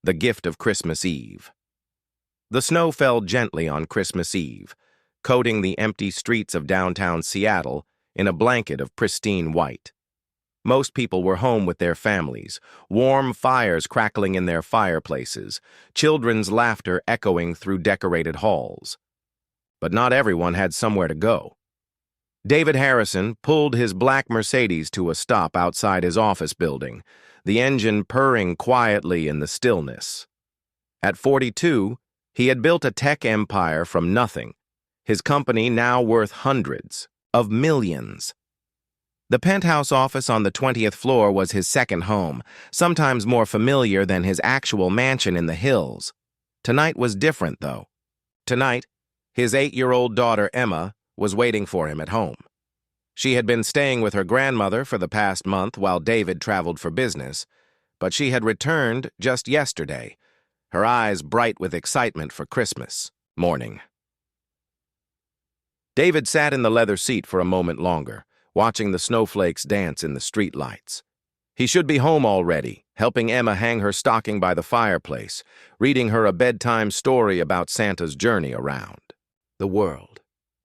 The Gift of Christmas Eve. The snow fell gently on Christmas Eve, coating the empty streets of downtown Seattle in a blanket of pristine white. Most people were home with their families, warm fires crackling in their fireplaces, children's laughter echoing through decorated halls. But not everyone had somewhere to go. David Harrison pulled his black Mercedes to a stop outside his office building, the engine purring quietly in the stillness. At 42, he had built a tech empire from nothing, his company now worth hundreds of millions. The penthouse office on the 20th floor was his second home, sometimes more familiar than his actual mansion in the hills. Tonight was different, though. Tonight, his 8-year-old daughter, Emma, was waiting for him at home. She had been staying with her grandmother for the past month while David traveled for business, but she had returned just yesterday, her eyes bright with excitement for Christmas morning. David sat in the leather seat for a moment longer, watching the snowflakes dance in the streetlights. He should be home already, helping Emma hang her stocking by the fireplace, reading her a bedtime story about Santa's journey around the world.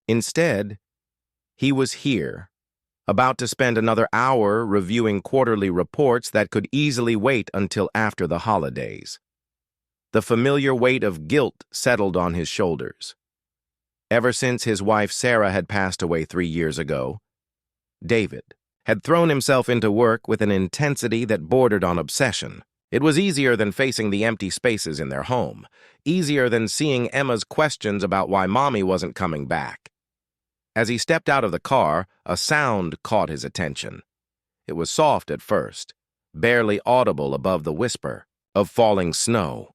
Instead, he was here, about to spend another hour reviewing quarterly reports that could easily wait until after the holidays. The familiar weight of guilt settled on his shoulders. Ever since his wife Sarah had passed away 3 years ago, David had thrown himself into work with an intensity that bordered on obsession. It was easier than facing the empty spaces in their home, easier than seeing Emma's questions about why Mommy wasn't coming back. As he stepped out of the car, a sound caught his attention. It was soft at first, barely audible above the whisper of falling snow.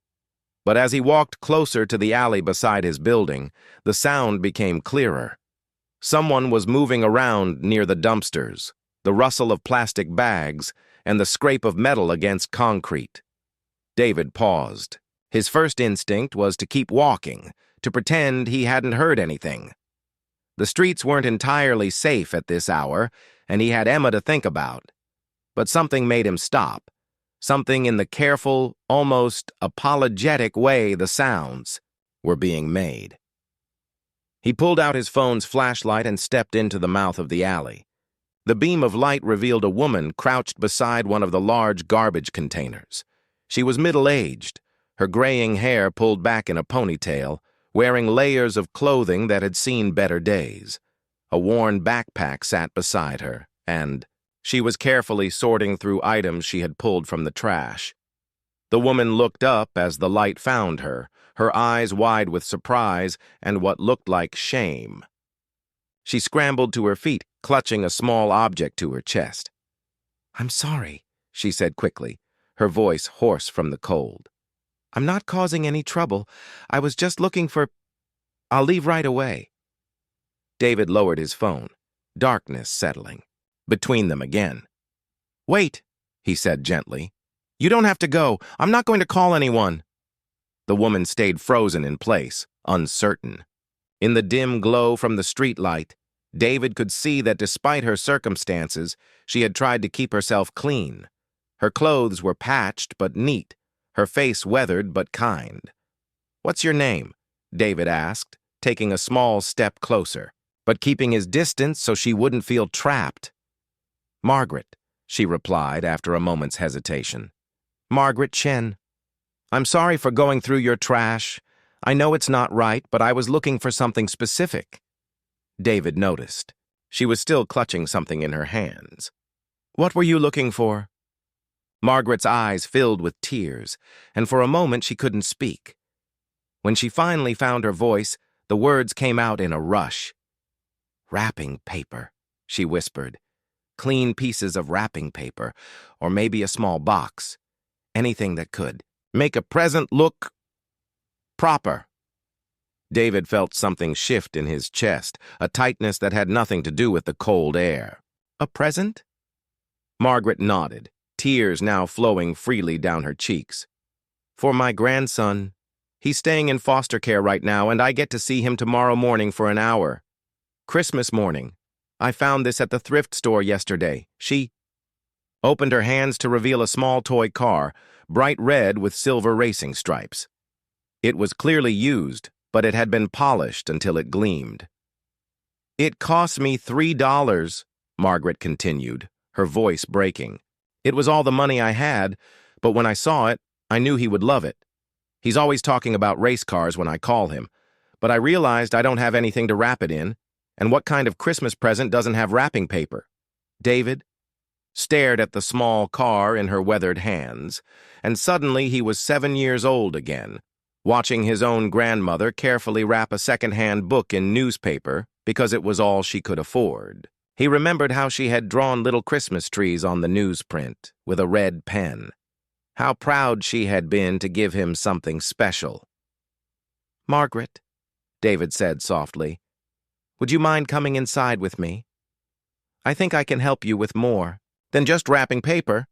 But as he walked closer to the alley beside his building, the sound became clearer. Someone was moving around near the dumpsters, the rustle of plastic bags, and the scrape of metal against concrete. David paused. His first instinct was to keep walking, to pretend he hadn't heard anything. The streets weren't entirely safe at this hour, and he had Emma to think about. But something made him stop, something in the careful, almost apologetic way the sounds were being made. He pulled out his phone's flashlight and stepped into the mouth of the alley. The beam of light revealed a woman crouched beside one of the large garbage containers. She was middle-aged, her graying hair pulled back in a ponytail, wearing layers of clothing that had seen better days. A worn backpack sat beside her, and she was carefully sorting through items she had pulled from the trash. The woman looked up as the light found her, her eyes wide with surprise and what looked like shame. She scrambled to her feet, clutching a small object to her chest. "I'm sorry," she said quickly, her voice hoarse from the cold. "I'm not causing any trouble. I was just looking for... I'll leave right away." David lowered his phone, darkness settling between them again. "Wait," he said gently. "You don't have to go. I'm not going to call anyone." The woman stayed frozen in place, uncertain. In the dim glow from the streetlight, David could see that despite her circumstances, she had tried to keep herself clean. Her clothes were patched but neat, her face weathered but kind. "What's your name?" David asked, taking a small step closer, but keeping his distance so she wouldn't feel trapped. "Margaret," she replied after a moment's hesitation. "Margaret Chen. I'm sorry for going through your trash. I know it's not right, but I was looking for something specific." David noticed. She was still clutching something in her hands. "What were you looking for?" Margaret's eyes filled with tears, and for a moment she couldn't speak. When she finally found her voice, the words came out in a rush. "Wrapping paper," she whispered. "Clean pieces of wrapping paper, or maybe a small box. Anything that could make a present look proper." David felt something shift in his chest, a tightness that had nothing to do with the cold air. "A present?" Margaret nodded, tears now flowing freely down her cheeks. "For my grandson. He's staying in foster care right now, and I get to see him tomorrow morning for an hour. Christmas morning. I found this at the thrift store yesterday. She opened her hands to reveal a small toy car, bright red with silver racing stripes. It was clearly used, but it had been polished until it gleamed. "It cost me $3, Margaret continued, her voice breaking. "It was all the money I had, but when I saw it, I knew he would love it. He's always talking about race cars when I call him, but I realized I don't have anything to wrap it in, and what kind of Christmas present doesn't have wrapping paper?" David stared at the small car in her weathered hands, and suddenly he was 7 years old again, watching his own grandmother carefully wrap a second-hand book in newspaper because it was all she could afford. He remembered how she had drawn little Christmas trees on the newsprint with a red pen. How proud she had been to give him something special. "Margaret," David said softly, "would you mind coming inside with me? I think I can help you with more than just wrapping paper."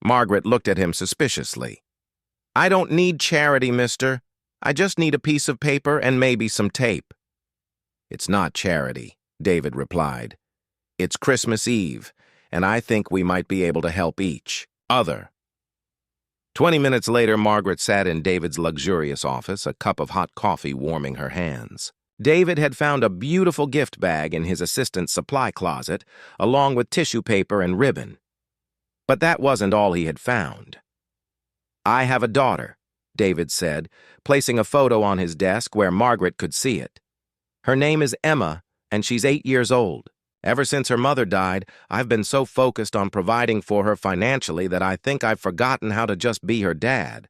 Margaret looked at him suspiciously. "I don't need charity, mister. I just need a piece of paper and maybe some tape." "It's not charity," David replied. "It's Christmas Eve, and I think we might be able to help each other." 20 minutes later, Margaret sat in David's luxurious office, a cup of hot coffee warming her hands. David had found a beautiful gift bag in his assistant's supply closet, along with tissue paper and ribbon. But that wasn't all he had found. "I have a daughter," David said, placing a photo on his desk where Margaret could see it. "Her name is Emma, and she's 8 years old. Ever since her mother died, I've been so focused on providing for her financially that I think I've forgotten how to just be her dad."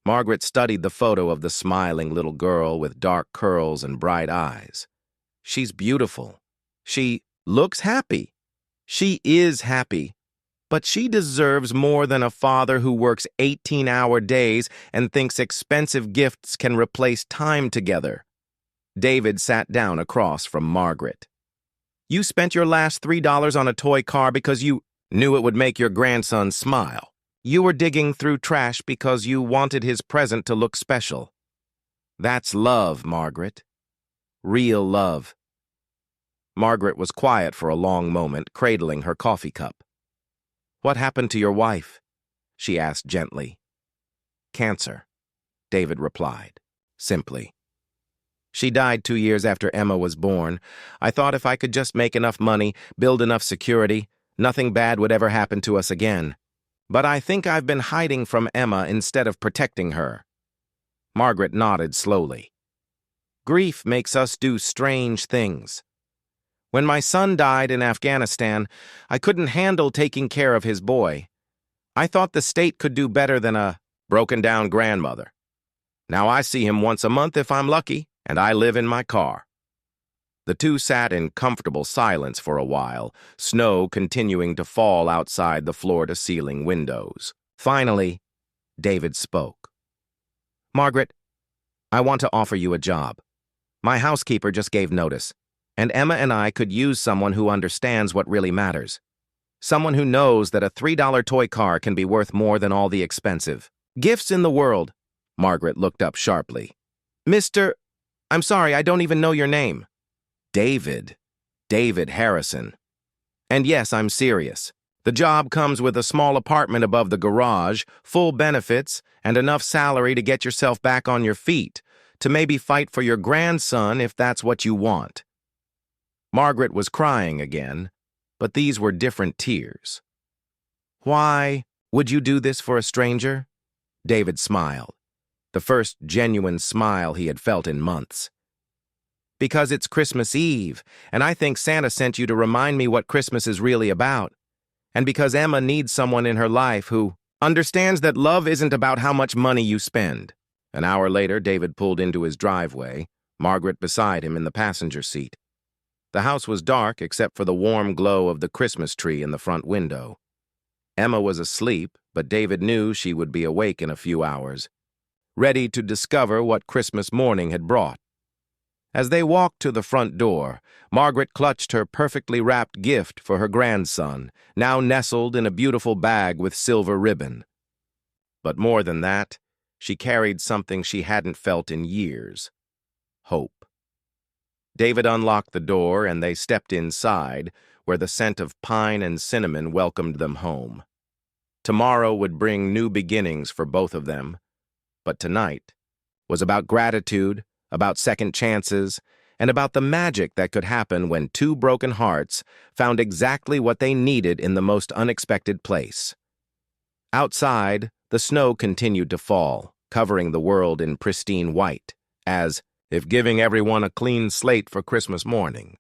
Margaret studied the photo of the smiling little girl with dark curls and bright eyes. "She's beautiful. She looks happy. She is happy. But she deserves more than a father who works 18-hour days and thinks expensive gifts can replace time together." David sat down across from Margaret. "You spent your last $3 on a toy car because you knew it would make your grandson smile. You were digging through trash because you wanted his present to look special. That's love, Margaret. Real love." Margaret was quiet for a long moment, cradling her coffee cup. "What happened to your wife?" she asked gently. "Cancer," David replied, simply. "She died 2 years after Emma was born. I thought if I could just make enough money, build enough security, nothing bad would ever happen to us again. But I think I've been hiding from Emma instead of protecting her." Margaret nodded slowly. "Grief makes us do strange things. When my son died in Afghanistan, I couldn't handle taking care of his boy. I thought the state could do better than a broken-down grandmother. Now I see him once a month if I'm lucky, and I live in my car." The two sat in comfortable silence for a while, snow continuing to fall outside the floor-to-ceiling windows. Finally, David spoke. "Margaret, I want to offer you a job. My housekeeper just gave notice, and Emma and I could use someone who understands what really matters. Someone who knows that a $3 toy car can be worth more than all the expensive gifts in the world." Margaret looked up sharply. I'm sorry, I don't even know your name." "David. David Harrison. And yes, I'm serious. The job comes with a small apartment above the garage, full benefits, and enough salary to get yourself back on your feet, to maybe fight for your grandson if that's what you want." Margaret was crying again, but these were different tears. "Why would you do this for a stranger?" David smiled, the first genuine smile he had felt in months. "Because it's Christmas Eve, and I think Santa sent you to remind me what Christmas is really about. And because Emma needs someone in her life who understands that love isn't about how much money you spend." An hour later, David pulled into his driveway, Margaret beside him in the passenger seat. The house was dark except for the warm glow of the Christmas tree in the front window. Emma was asleep, but David knew she would be awake in a few hours, ready to discover what Christmas morning had brought. As they walked to the front door, Margaret clutched her perfectly wrapped gift for her grandson, now nestled in a beautiful bag with silver ribbon. But more than that, she carried something she hadn't felt in years: hope. David unlocked the door and they stepped inside, where the scent of pine and cinnamon welcomed them home. Tomorrow would bring new beginnings for both of them. But tonight was about gratitude, about second chances, and about the magic that could happen when two broken hearts found exactly what they needed in the most unexpected place. Outside, the snow continued to fall, covering the world in pristine white, as if giving everyone a clean slate for Christmas morning.